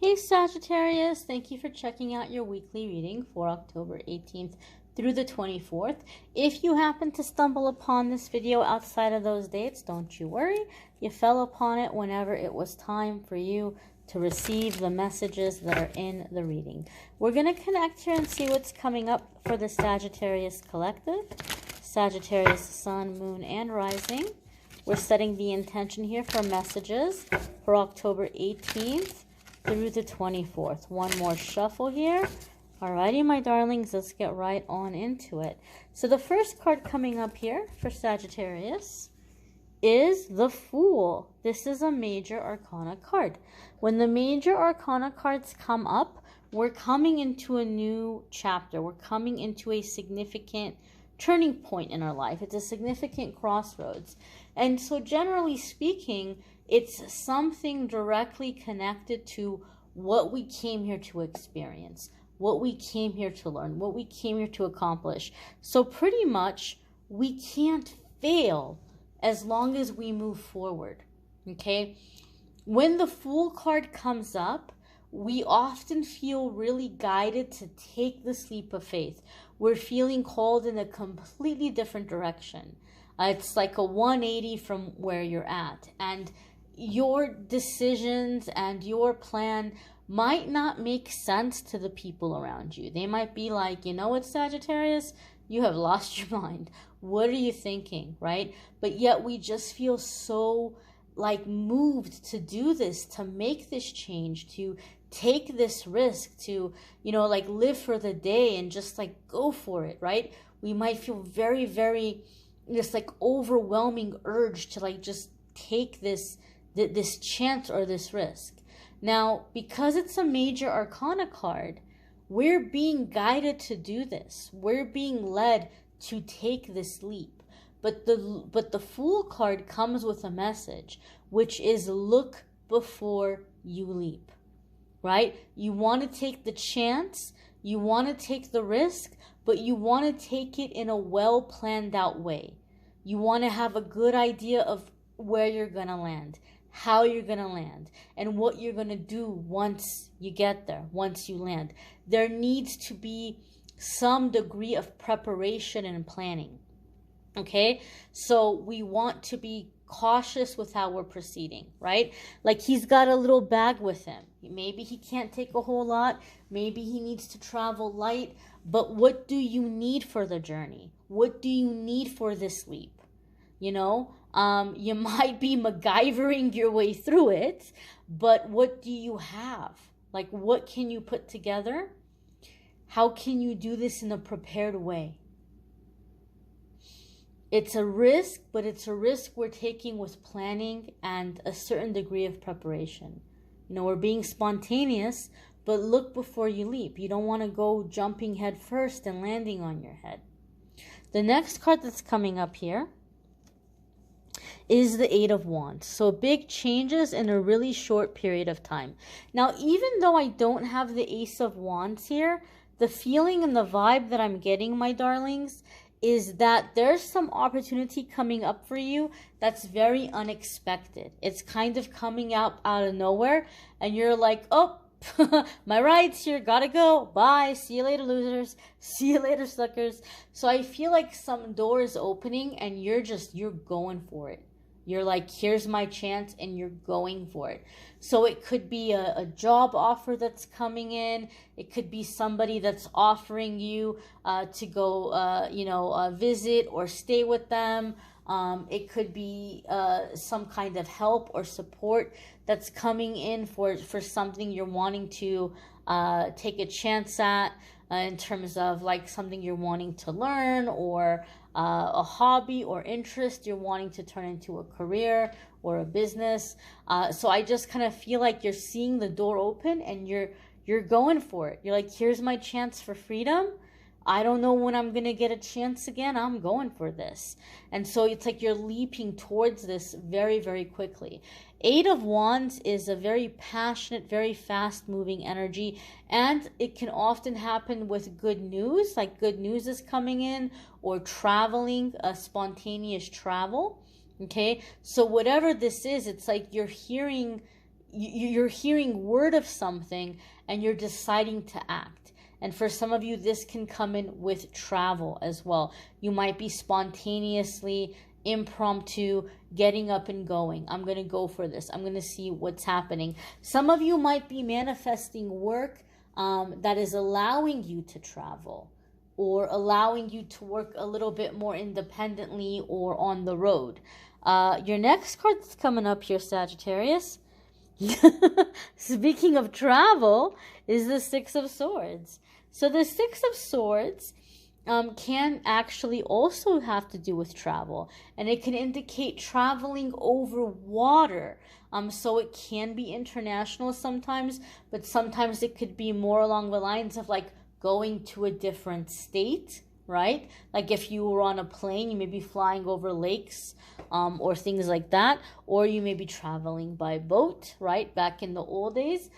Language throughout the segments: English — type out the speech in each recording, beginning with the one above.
Hey Sagittarius, thank you for checking out your weekly reading for October 18th through the 24th. If you happen to stumble upon this video outside of those dates, don't you worry. You fell upon it whenever it was time for you to receive the messages that are in the reading. We're going to connect here and see what's coming up for the Sagittarius collective. Sagittarius, Sun, Moon, and Rising. We're setting the intention here for messages for October 18th through the 24th. One more shuffle here. Alrighty, my darlings, let's get right on into it. So the first card coming up here for Sagittarius is the Fool. This is a major arcana card. When the major arcana cards come up, we're coming into a new chapter. We're coming into a significant turning point in our life. It's a significant crossroads. And so generally speaking, it's something directly connected to what we came here to experience, what we came here to learn, what we came here to accomplish. So pretty much we can't fail as long as we move forward, okay? When the Fool card comes up, we often feel really guided to take this leap of faith. We're feeling called in a completely different direction. It's like a 180 from where you're at. And your decisions and your plan might not make sense to the people around you. They might be like, you know what, Sagittarius? You have lost your mind. What are you thinking, right? But yet we just feel so like moved to do this, to make this change, to take this risk, to, you know, like live for the day and just like go for it, right? We might feel very, very just like overwhelming urge to like just take this chance or this risk. Now, because it's a major arcana card, we're being guided to do this. We're being led to take this leap. But the Fool card comes with a message, which is look before you leap, right? You want to take the chance, you want to take the risk, but you want to take it in a well planned out way. You want to have a good idea of where you're going to land, how you're going to land, and what you're going to do once you get there, once you land. There needs to be some degree of preparation and planning. Okay, so we want to be cautious with how we're proceeding, right? Like he's got a little bag with him. Maybe he can't take a whole lot. Maybe he needs to travel light. But what do you need for the journey? What do you need for this leap? You know, you might be MacGyvering your way through it, but what do you have? Like, what can you put together? How can you do this in a prepared way? It's a risk, but it's a risk we're taking with planning and a certain degree of preparation. You know, we're being spontaneous, but look before you leap. You don't want to go jumping head first and landing on your head. The next card that's coming up here is the Eight of Wands. So big changes in a really short period of time. Now, even though I don't have the Ace of Wands here, the feeling and the vibe that I'm getting, my darlings, is that there's some opportunity coming up for you that's very unexpected. It's kind of coming out of nowhere, and you're like, oh, my ride's here, gotta go, bye, see you later, losers, see you later, suckers. So I feel like some door is opening, and you're going for it. You're like, here's my chance, and you're going for it. So it could be a job offer that's coming in. It could be somebody that's offering you to go, visit or stay with them. It could be some kind of help or support that's coming in for something you're wanting to take a chance at in terms of like something you're wanting to learn, or a hobby or interest you're wanting to turn into a career or a business. So I just kind of feel like you're seeing the door open and you're going for it. You're like, here's my chance for freedom. I don't know when I'm going to get a chance again. I'm going for this. And so it's like you're leaping towards this very, very quickly. Eight of Wands is a very passionate, very fast-moving energy, and it can often happen with good news, like good news is coming in, or traveling, a spontaneous travel, okay? So whatever this is, it's like you're hearing you're hearing word of something and you're deciding to act. And for some of you, this can come in with travel as well. You might be spontaneously, impromptu, getting up and going. I'm going to go for this. I'm going to see what's happening. Some of you might be manifesting work that is allowing you to travel, or allowing you to work a little bit more independently or on the road. Your next card that's coming up here, Sagittarius, speaking of travel, is the Six of Swords. So the Six of Swords can actually also have to do with travel, and it can indicate traveling over water. So it can be international sometimes, but sometimes it could be more along the lines of like going to a different state, right? Like if you were on a plane, you may be flying over lakes, or things like that, or you may be traveling by boat, right? Back in the old days,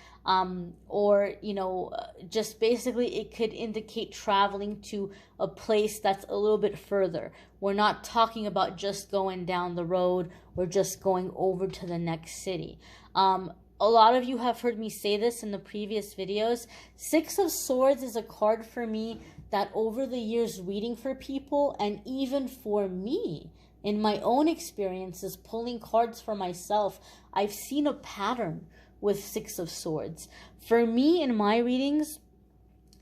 or, you know, just basically it could indicate traveling to a place that's a little bit further. We're not talking about just going down the road or just going over to the next city. A lot of you have heard me say this in the previous videos. Six of Swords is a card for me that over the years reading for people, and even for me, in my own experiences, pulling cards for myself, I've seen a pattern with Six of Swords. For me, in my readings,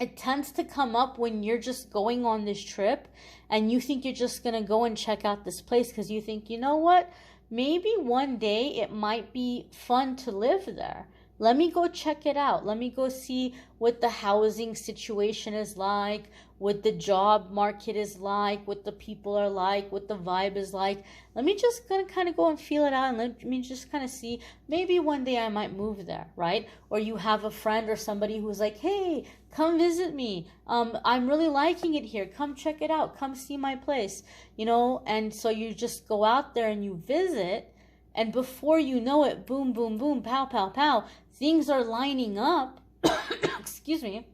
it tends to come up when you're just going on this trip and you think you're just going to go and check out this place because you think, you know what? Maybe one day it might be fun to live there. Let me go check it out. Let me go see what the housing situation is like, what the job market is like, what the people are like, what the vibe is like. Let me just kind of go and feel it out, and let me just kind of see. Maybe one day I might move there, right? Or you have a friend or somebody who's like, hey, come visit me. I'm really liking it here. Come check it out. Come see my place, you know? And so you just go out there and you visit, and before you know it, boom, boom, boom, pow, pow, pow, things are lining up. Excuse me.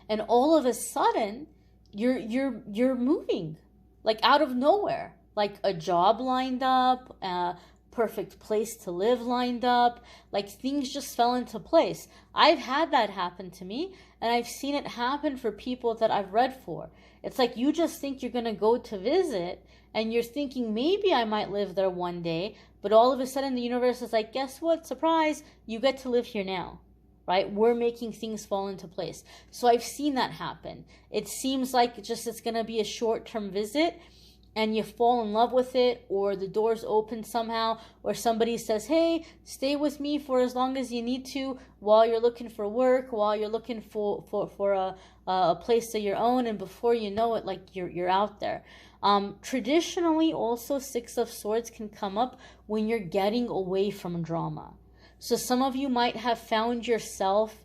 And all of a sudden, you're moving, like out of nowhere. Like a job lined up, a perfect place to live lined up. Like things just fell into place. I've had that happen to me, and I've seen it happen for people that I've read for. It's like you just think you're going to go to visit, and you're thinking maybe I might live there one day, but all of a sudden the universe is like, guess what? Surprise, you get to live here now. Right? We're making things fall into place. So I've seen that happen. It seems like it's going to be a short-term visit, and you fall in love with it, or the doors open somehow, or somebody says, hey, stay with me for as long as you need to while you're looking for work, while you're looking for a place of your own, and before you know it, like you're out there. Traditionally, also, Six of Swords can come up when you're getting away from drama. So some of you might have found yourself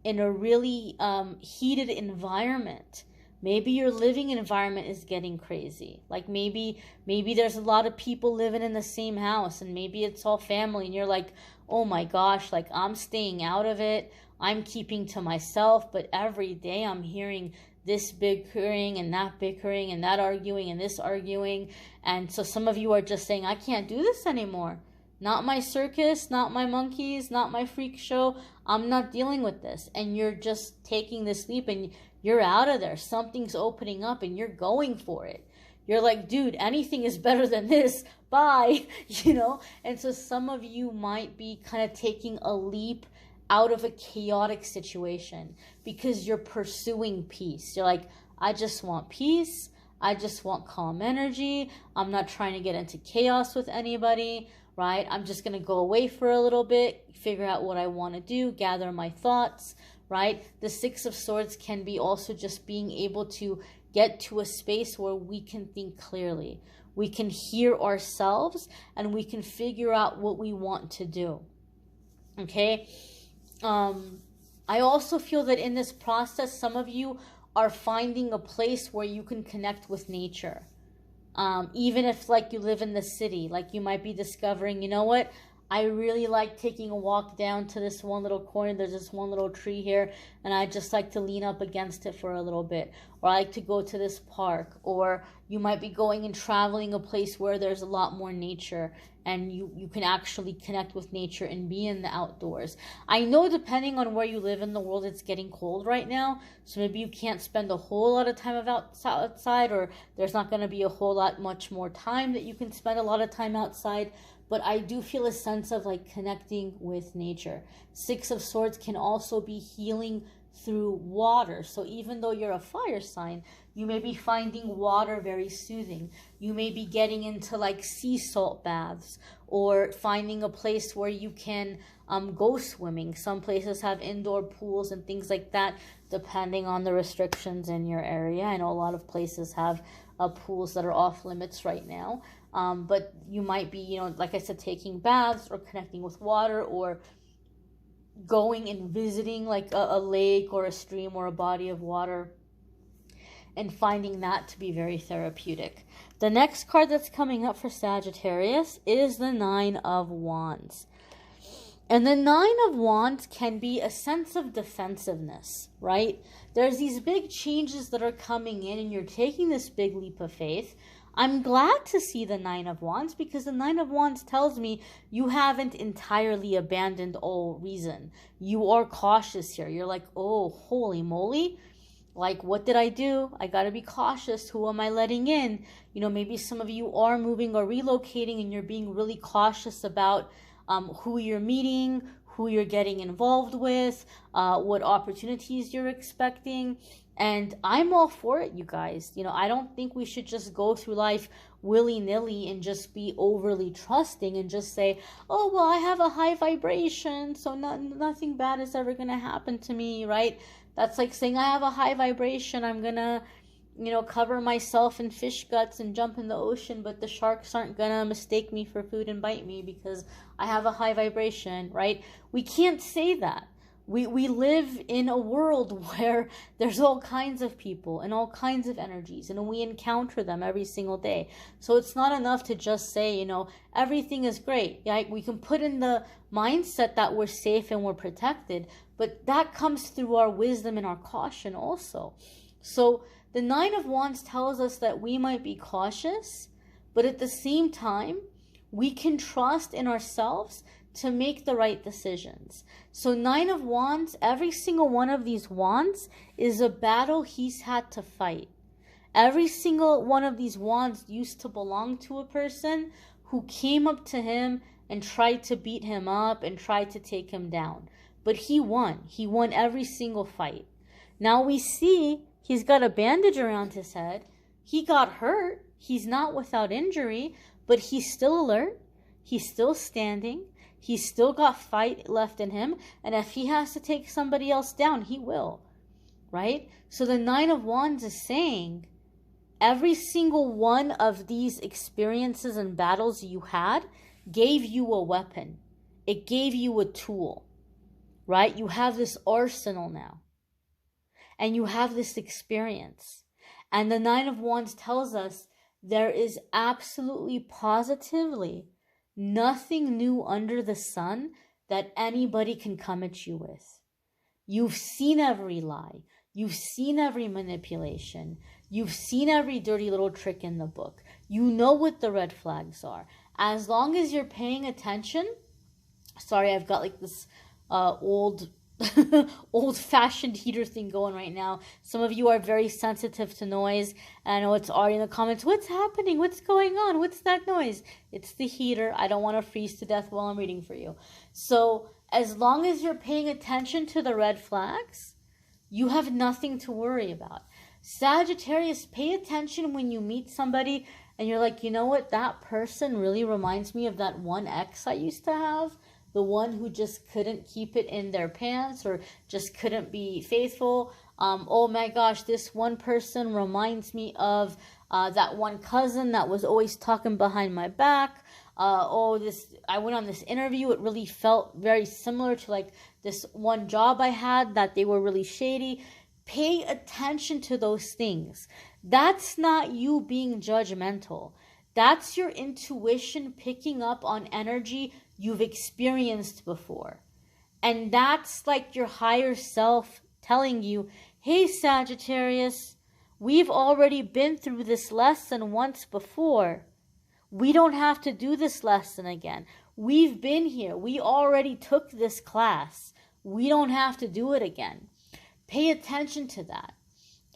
in a really heated environment. Maybe your living environment is getting crazy. Like maybe there's a lot of people living in the same house, and maybe it's all family, and you're like, oh my gosh, like I'm staying out of it. I'm keeping to myself, but every day I'm hearing this bickering and that bickering and that arguing and this arguing. And so some of you are just saying, I can't do this anymore. Not my circus, not my monkeys, not my freak show. I'm not dealing with this. And you're just taking this leap and you're out of there. Something's opening up and you're going for it. You're like, dude, anything is better than this. Bye. You know? And so some of you might be kind of taking a leap out of a chaotic situation because you're pursuing peace. You're like, I just want peace. I just want calm energy. I'm not trying to get into chaos with anybody. Right? I'm just going to go away for a little bit, figure out what I want to do, gather my thoughts, right? The Six of Swords can be also just being able to get to a space where we can think clearly. We can hear ourselves and we can figure out what we want to do. Okay? I also feel that in this process, some of you are finding a place where you can connect with nature. Even if like you live in the city, like you might be discovering, you know what, I really like taking a walk down to this one little corner. There's this one little tree here, and I just like to lean up against it for a little bit. Or I like to go to this park. Or you might be going and traveling a place where there's a lot more nature, and you can actually connect with nature and be in the outdoors. I know depending on where you live in the world, it's getting cold right now, so maybe you can't spend a whole lot of time outside, or there's not going to be a whole lot much more time that you can spend a lot of time outside. But I do feel a sense of like connecting with nature. Six of Swords can also be healing through water. So even though you're a fire sign, you may be finding water very soothing. You may be getting into like sea salt baths, or finding a place where you can go swimming. Some places have indoor pools and things like that, depending on the restrictions in your area. I know a lot of places have pools that are off limits right now. But you might be, like I said, taking baths or connecting with water, or going and visiting like a lake or a stream or a body of water, and finding that to be very therapeutic. The next card that's coming up for Sagittarius is the Nine of Wands. And the Nine of Wands can be a sense of defensiveness, right? There's these big changes that are coming in, and you're taking this big leap of faith. I'm glad to see the Nine of Wands, because the Nine of Wands tells me you haven't entirely abandoned all reason. You are cautious here. You're like, oh, holy moly. Like, what did I do? I got to be cautious. Who am I letting in? Maybe some of you are moving or relocating, and you're being really cautious about who you're meeting, who you're getting involved with, what opportunities you're expecting. And I'm all for it, you guys. I don't think we should just go through life willy-nilly and just be overly trusting and just say, oh, well, I have a high vibration, so nothing bad is ever going to happen to me, right? That's like saying I have a high vibration, I'm going to, cover myself in fish guts and jump in the ocean, but the sharks aren't going to mistake me for food and bite me because I have a high vibration, right? We can't say that. We live in a world where there's all kinds of people and all kinds of energies, and we encounter them every single day. So it's not enough to just say, everything is great. Yeah, we can put in the mindset that we're safe and we're protected, but that comes through our wisdom and our caution also. So the Nine of Wands tells us that we might be cautious, but at the same time, we can trust in ourselves to make the right decisions. So Nine of Wands, every single one of these wands is a battle he's had to fight. Every single one of these wands used to belong to a person who came up to him and tried to beat him up and tried to take him down. But he won. He won every single fight. Now we see he's got a bandage around his head. He got hurt. He's not without injury, but he's still alert. He's still standing. He's still got fight left in him. And if he has to take somebody else down, he will. Right? So the Nine of Wands is saying every single one of these experiences and battles you had gave you a weapon. It gave you a tool. Right? You have this arsenal now. And you have this experience. And the Nine of Wands tells us there is absolutely positively nothing new under the sun that anybody can come at you with. You've seen every lie. You've seen every manipulation. You've seen every dirty little trick in the book. You know what the red flags are. As long as you're paying attention. Sorry, I've got like this old-fashioned heater thing going right now. Some of you are very sensitive to noise. I know it's already in the comments. What's happening? What's going on? What's that noise? It's the heater. I don't want to freeze to death while I'm reading for you. So as long as you're paying attention to the red flags, you have nothing to worry about. Sagittarius, pay attention when you meet somebody and you're like, you know what? That person really reminds me of that one ex I used to have. The one who just couldn't keep it in their pants or just couldn't be faithful. Oh my gosh, this one person reminds me of that one cousin that was always talking behind my back. I went on this interview. It really felt very similar to like this one job I had that they were really shady. Pay attention to those things. That's not you being judgmental. That's your intuition picking up on energy you've experienced before. And that's like your higher self telling you, hey, Sagittarius, we've already been through this lesson once before. We don't have to do this lesson again. We've been here. We already took this class. We don't have to do it again. Pay attention to that.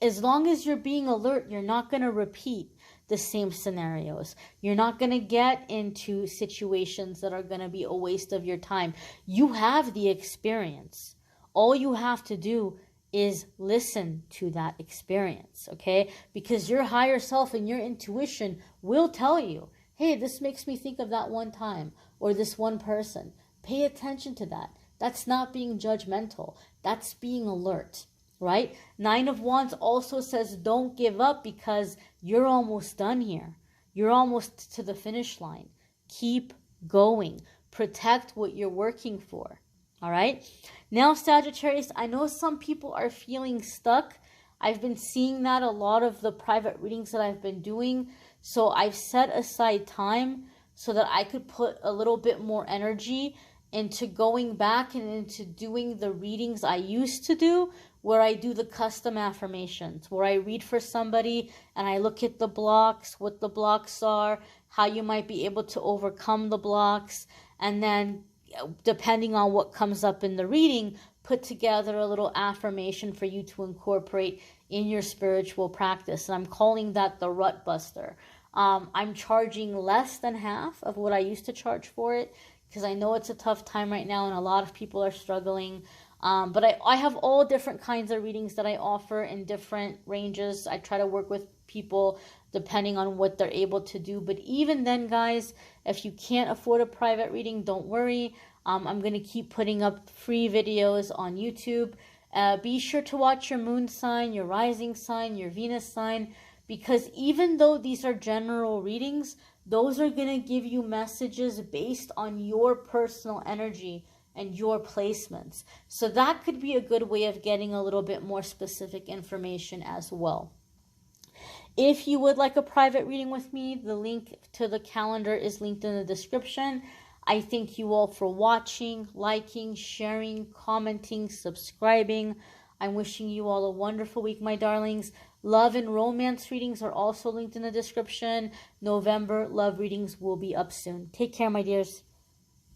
As long as you're being alert, you're not going to repeat the same scenarios. You're not going to get into situations that are going to be a waste of your time. You have the experience. All you have to do is listen to that experience, okay? Because your higher self and your intuition will tell you, hey, this makes me think of that one time or this one person. Pay attention to that. That's not being judgmental. That's being alert, right? 9 of Wands also says don't give up because you're almost done here. You're almost to the finish line. Keep going. Protect what you're working for, all right? Now, Sagittarius, I know some people are feeling stuck. I've been seeing that a lot of the private readings that I've been doing. So I've set aside time so that I could put a little bit more energy into going back and into doing the readings I used to do, where I do the custom affirmations, where I read for somebody and I look at the blocks, what the blocks are, how you might be able to overcome the blocks, and then depending on what comes up in the reading, put together a little affirmation for you to incorporate in your spiritual practice. And I'm calling that the Rut Buster. I'm charging less than half of what I used to charge for it, because I know it's a tough time right now and a lot of people are struggling. But I have all different kinds of readings that I offer in different ranges. I try to work with people depending on what they're able to do. But even then, guys, if you can't afford a private reading, don't worry. I'm going to keep putting up free videos on YouTube. Be sure to watch your moon sign, your rising sign, your Venus sign, because even though these are general readings, those are going to give you messages based on your personal energy and your placements. So that could be a good way of getting a little bit more specific information as well. If you would like a private reading with me, the link to the calendar is linked in the description. I thank you all for watching, liking, sharing, commenting, subscribing. I'm wishing you all a wonderful week, my darlings. Love and romance readings are also linked in the description. November love readings will be up soon. Take care, my dears.